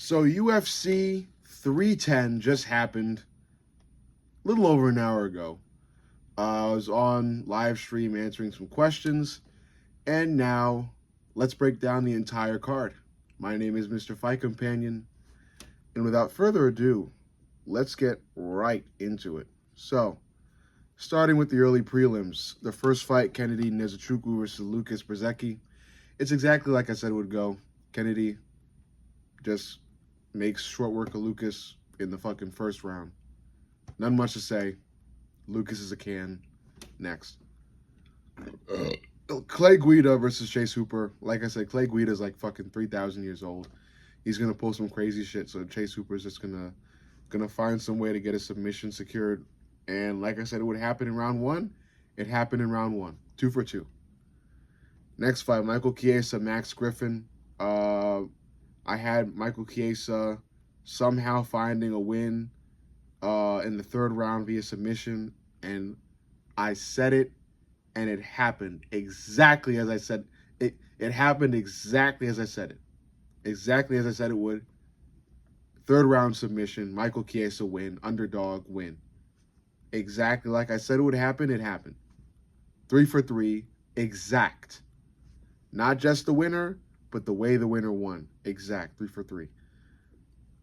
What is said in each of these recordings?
So UFC 310 just happened a little over an hour ago. I was on live stream answering some questions, and now let's break down the entire card. My name is Mr. Fight Companion, and without further ado, let's get right into it. So, starting with the early prelims, the first fight, Kennedy Nzechukwu versus Lucas Brzezicki. It's exactly like I said it would go. Kennedy just makes short work of Lucas in the fucking first round. None much to say. Lucas is a can. Next. Clay Guida versus Chase Hooper. Like I said, Clay Guida is like fucking 3,000 years old. He's gonna pull some crazy shit, so Chase Hooper is just gonna find some way to get a submission secured. And like I said, it would happen in round one. It happened in round one. 2 for 2. Next fight, Michael Chiesa, Max Griffin. I had Michael Chiesa somehow finding a win in the third round via submission, and I said it, and it happened exactly as I said. It happened exactly as I said it. Exactly as I said it would. Third round submission, Michael Chiesa win, underdog win. Exactly like I said it would happen, it happened. 3 for 3, exact. Not just the winner, but the way the winner won. Exact, 3 for 3.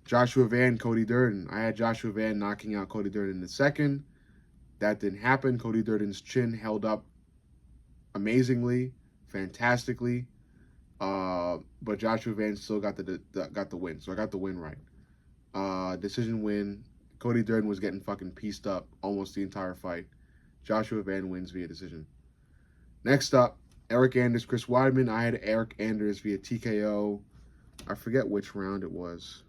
Joshua Van, Cody Durden. I had Joshua Van knocking out Cody Durden in the second. That didn't happen. Cody Durden's chin held up amazingly, fantastically. But Joshua Van still got the win. So I got the win right. Decision win. Cody Durden was getting fucking pieced up almost the entire fight. Joshua Van wins via decision. Next up, Eric Anders, Chris Weidman. I had Eric Anders via TKO. I forget which round it was.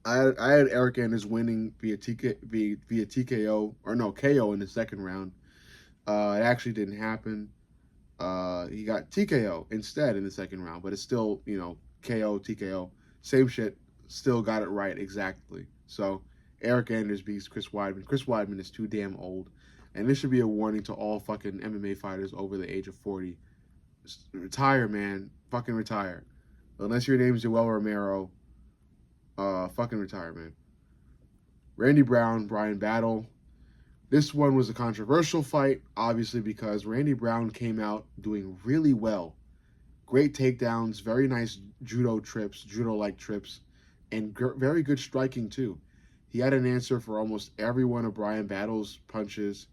I had Eric Anders winning via TKO, or no, KO in the second round. It actually didn't happen. He got TKO instead in the second round, but it's still, KO, TKO. Same shit, still got it right exactly. So, Eric Anders beats Chris Weidman. Chris Weidman is too damn old. And this should be a warning to all fucking MMA fighters over the age of 40. Just retire, man. Fucking retire. Unless your name's Joel Romero, fucking retire, man. Randy Brown, Brian Battle. This one was a controversial fight, obviously, because Randy Brown came out doing really well. Great takedowns, very nice judo-like trips, and very good striking, too. He had an answer for almost every one of Brian Battle's punches,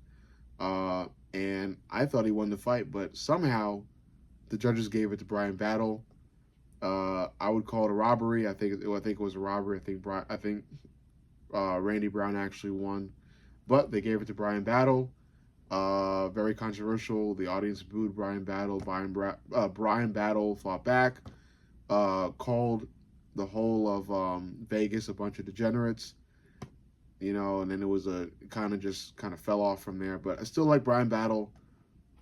and I thought he won the fight, but somehow the judges gave it to Brian Battle. I would call it a robbery. I think it was a robbery. I think Randy Brown actually won, but they gave it to Brian Battle. Very controversial. The audience booed Brian Battle. Brian Battle fought back. Called the whole of Vegas a bunch of degenerates. And then it was kind of fell off from there. But I still like Brian Battle.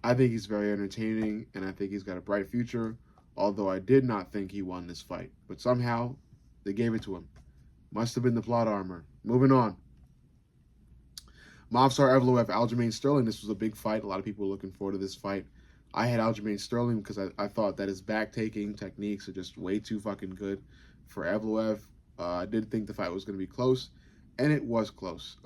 I think he's very entertaining, and I think he's got a bright future. Although I did not think he won this fight. But somehow, they gave it to him. Must have been the plot armor. Moving on. Movsar Evloev, Aljamain Sterling. This was a big fight. A lot of people were looking forward to this fight. I had Aljamain Sterling because I thought that his back-taking techniques are just way too fucking good for Evloev. I did think the fight was going to be close, and it was close.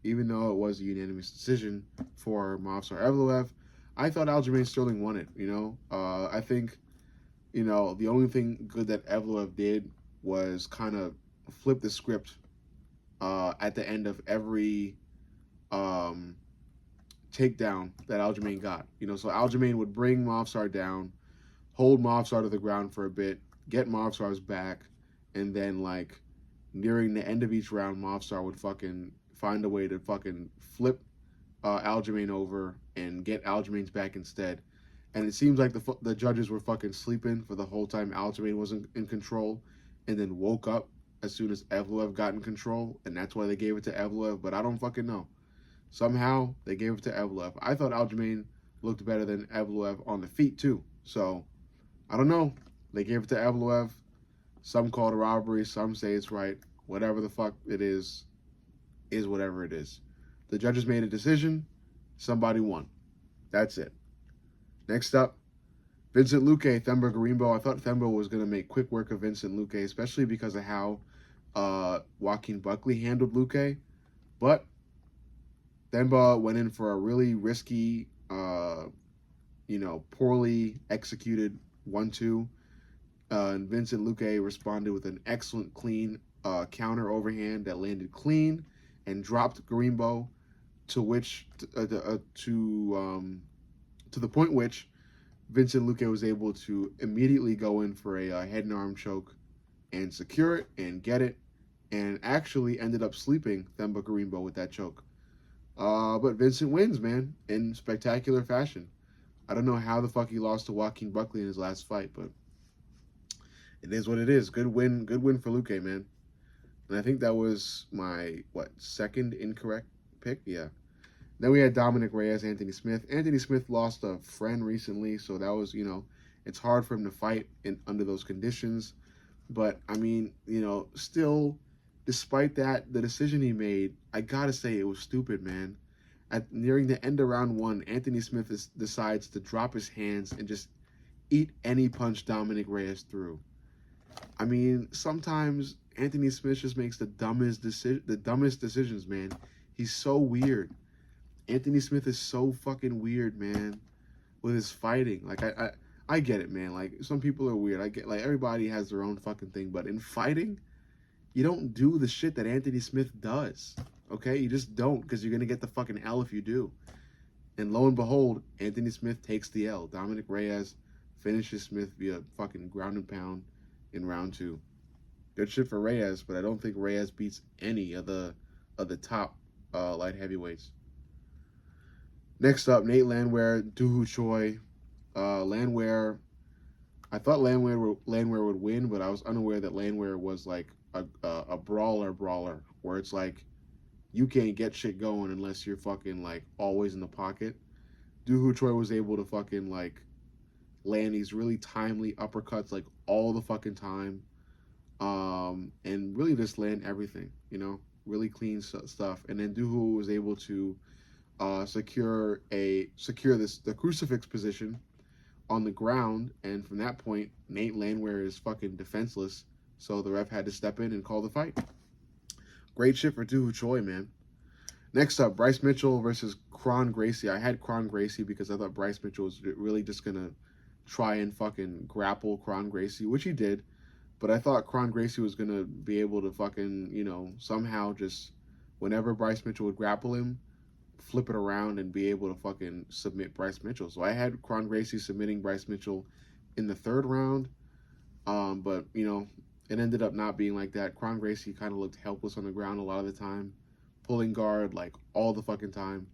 Even though it was a unanimous decision for Movsar Evloev, I thought Aljamain Sterling won it. I think... the only thing good that Evloev did was kind of flip the script at the end of every takedown that Aljamain got. So Aljamain would bring Movsar down, hold Movsar to the ground for a bit, get Movsar's back, and then, nearing the end of each round, Movsar would fucking find a way to fucking flip Aljamain over and get Aljamain's back instead. And it seems like the judges were fucking sleeping for the whole time Aljamain wasn't in control, and then woke up as soon as Evloev got in control, and that's why they gave it to Evloev, but I don't fucking know. Somehow, they gave it to Evloev. I thought Aljamain looked better than Evloev on the feet, too. So, I don't know. They gave it to Evloev. Some call it a robbery. Some say it's right. Whatever the fuck it is whatever it is. The judges made a decision. Somebody won. That's it. Next up, Vincent Luque, Themba Gorimbo. I thought Themba was going to make quick work of Vincent Luque, especially because of how Joaquin Buckley handled Luque. But Themba went in for a really risky, poorly executed 1-2. And Vincent Luque responded with an excellent, clean counter overhand that landed clean and dropped Gorimbo, to which to the point which Vincent Luque was able to immediately go in for a head and arm choke and secure it and get it, and actually ended up sleeping Themba Gorimbo with that choke. But Vincent wins, man, in spectacular fashion. I don't know how the fuck he lost to Joaquin Buckley in his last fight, but it is what it is. Good win for Luque, man. And I think that was my second incorrect pick. Yeah. Then we had Dominic Reyes, Anthony Smith. Anthony Smith lost a friend recently, so that was, it's hard for him to fight under those conditions. But I mean, still, despite that, the decision he made, I gotta say it was stupid, man. Nearing the end of round 1, Anthony Smith decides to drop his hands and just eat any punch Dominic Reyes threw. I mean, sometimes Anthony Smith just makes the dumbest decisions, man. He's so weird. Anthony Smith is so fucking weird, man, with his fighting. Like, I get it, man. Like, some people are weird. I get, like, everybody has their own fucking thing. But in fighting, you don't do the shit that Anthony Smith does, okay? You just don't, because you're going to get the fucking L if you do. And lo and behold, Anthony Smith takes the L. Dominic Reyes finishes Smith via fucking ground and pound in round 2. Good shit for Reyes, but I don't think Reyes beats any of the top light heavyweights. Next up, Nate Landwehr, Doo Ho Choi. Landwehr, I thought Landwehr would win, but I was unaware that Landwehr was like a brawler, where it's like you can't get shit going unless you're fucking like always in the pocket. Doo Ho Choi was able to fucking like land these really timely uppercuts like all the fucking time, and really just land everything, really clean stuff. And then Doo Ho was able to secure the crucifix position on the ground, and from that point, Nate Landwehr is fucking defenseless, so the ref had to step in and call the fight. Great shit for Doo Ho Choi, man. Next up, Bryce Mitchell versus Kron Gracie. I had Kron Gracie because I thought Bryce Mitchell was really just gonna try and fucking grapple Kron Gracie, which he did, but I thought Kron Gracie was gonna be able to fucking, somehow just, whenever Bryce Mitchell would grapple him, flip it around and be able to fucking submit Bryce Mitchell. So I had Kron Gracie submitting Bryce Mitchell in the 3rd round, but it ended up not being like that. Kron Gracie kind of looked helpless on the ground a lot of the time, pulling guard like all the fucking time.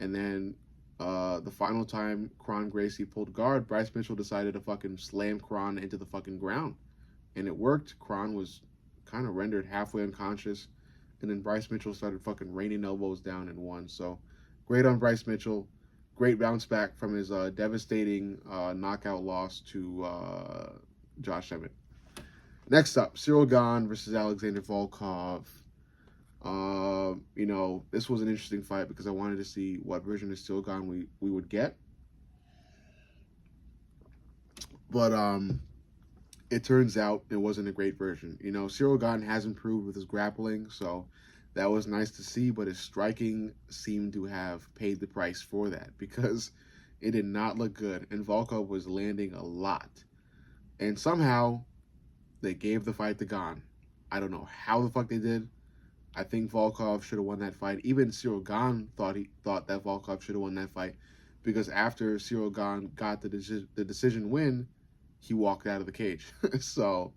And then the final time Kron Gracie pulled guard, Bryce Mitchell decided to fucking slam Kron into the fucking ground, and it worked. Kron was kind of rendered halfway unconscious, and then Bryce Mitchell started fucking raining elbows down and won. So great on Bryce Mitchell. Great bounce back from his devastating knockout loss to Josh Emmett. Next up, Cyril Gane versus Alexander Volkov. This was an interesting fight because I wanted to see what version of Cyril Gane we would get. But it turns out it wasn't a great version. Cyril Gane has improved with his grappling, so that was nice to see, but his striking seemed to have paid the price for that because it did not look good, and Volkov was landing a lot. And somehow, they gave the fight to Gane. I don't know how the fuck they did. I think Volkov should have won that fight. Even Cyril Gane thought that Volkov should have won that fight because after Cyril Gane got the decision win, he walked out of the cage. So,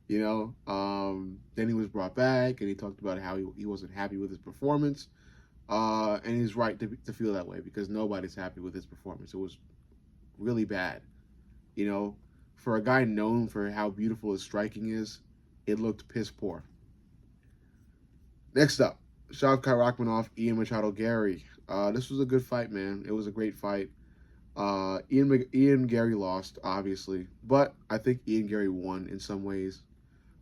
then he was brought back and he talked about how he wasn't happy with his performance. And he's right to feel that way because nobody's happy with his performance. It was really bad. For a guy known for how beautiful his striking is, it looked piss poor. Next up, Shavkat Rakhmonov, Ian Machado Gary. This was a good fight, man. It was a great fight. Ian Gary lost, obviously, but I think Ian Gary won in some ways.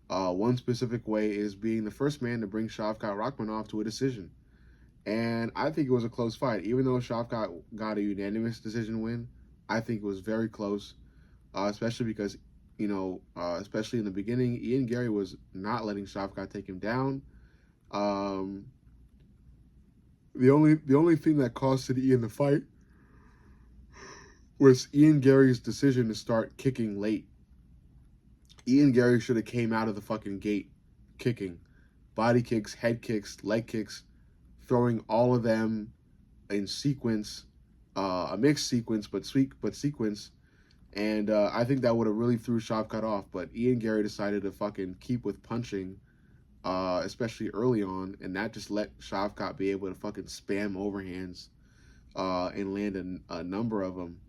One specific way is being the first man to bring Shavkat Rakhmonov to a decision. And I think it was a close fight. Even though Shavkat got a unanimous decision win, I think it was very close. especially because, especially in the beginning, Ian Gary was not letting Shavkat take him down. Um, the only thing that costed Ian the fight was Ian Gary's decision to start kicking late. Ian Gary should have came out of the fucking gate kicking. Body kicks, head kicks, leg kicks, throwing all of them in sequence, a mixed sequence, but sequence. And I think that would have really threw Shavkat off. But Ian Gary decided to fucking keep with punching, especially early on, and that just let Shavkat be able to fucking spam overhands and land a number of them.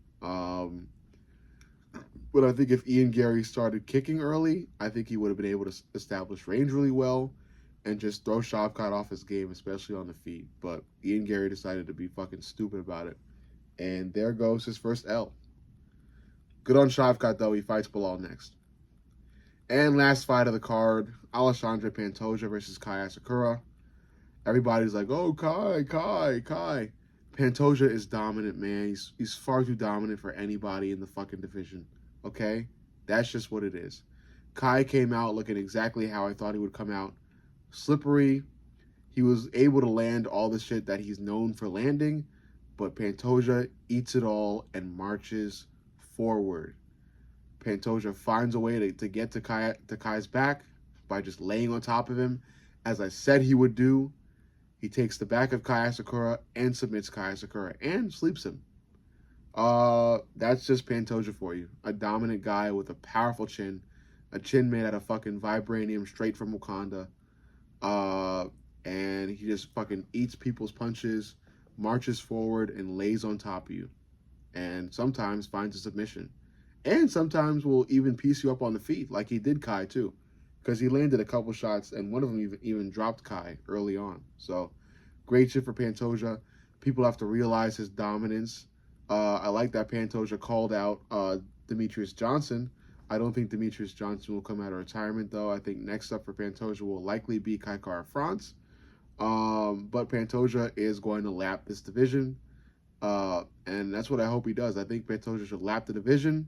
But I think if Ian Gary started kicking early, I think he would have been able to establish range really well and just throw Shavkat off his game, especially on the feet. But Ian Gary decided to be fucking stupid about it. And there goes his first L. Good on Shavkat, though. He fights Bilal next. And last fight of the card, Alexandre Pantoja versus Kai Asakura. Everybody's like, oh, Kai. Pantoja is dominant, man. He's far too dominant for anybody in the fucking division. Okay? That's just what it is. Kai came out looking exactly how I thought he would come out. Slippery. He was able to land all the shit that he's known for landing, but Pantoja eats it all and marches forward. Pantoja finds a way to get to Kai's back by just laying on top of him, as I said he would do. He takes the back of Kai Asakura and submits Kai Asakura and sleeps him. That's just Pantoja for you. A dominant guy with a powerful chin. A chin made out of fucking vibranium straight from Wakanda. And he just fucking eats people's punches, marches forward, and lays on top of you. And sometimes finds a submission. And sometimes will even piece you up on the feet, like he did Kai too. Because he landed a couple shots, and one of them even dropped Kai early on. So, great shit for Pantoja. People have to realize his dominance. I like that Pantoja called out Demetrius Johnson. I don't think Demetrius Johnson will come out of retirement, though. I think next up for Pantoja will likely be Kai Kara-France. But Pantoja is going to lap this division. And that's what I hope he does. I think Pantoja should lap the division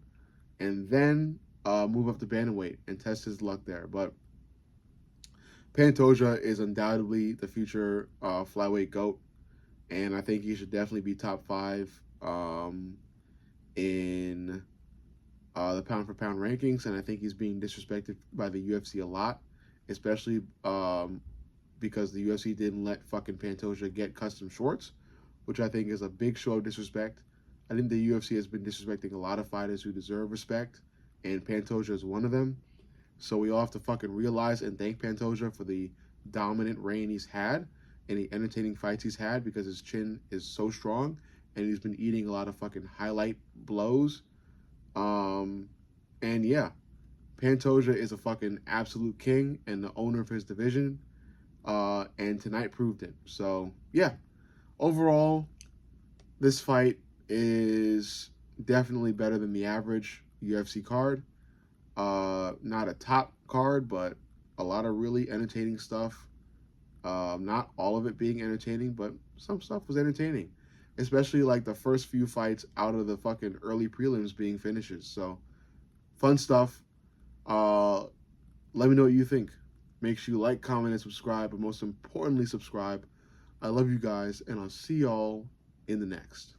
and then move up to bantamweight and test his luck there. But Pantoja is undoubtedly the future flyweight GOAT, and I think he should definitely be top 5 in the pound-for-pound rankings, and I think he's being disrespected by the UFC a lot, especially because the UFC didn't let fucking Pantoja get custom shorts, which I think is a big show of disrespect. I think the UFC has been disrespecting a lot of fighters who deserve respect, and Pantoja is one of them. So we all have to fucking realize and thank Pantoja for the dominant reign he's had and the entertaining fights he's had, because his chin is so strong and he's been eating a lot of fucking highlight blows. And yeah, Pantoja is a fucking absolute king and the owner of his division. And tonight proved it. So yeah, overall, this fight is definitely better than the average UFC card. Not a top card, but a lot of really entertaining stuff. Not all of it being entertaining, but some stuff was entertaining. Especially like the first few fights out of the fucking early prelims being finishes. So, fun stuff. Let me know what you think. Make sure you like, comment, and subscribe. But most importantly, subscribe. I love you guys, and I'll see y'all in the next.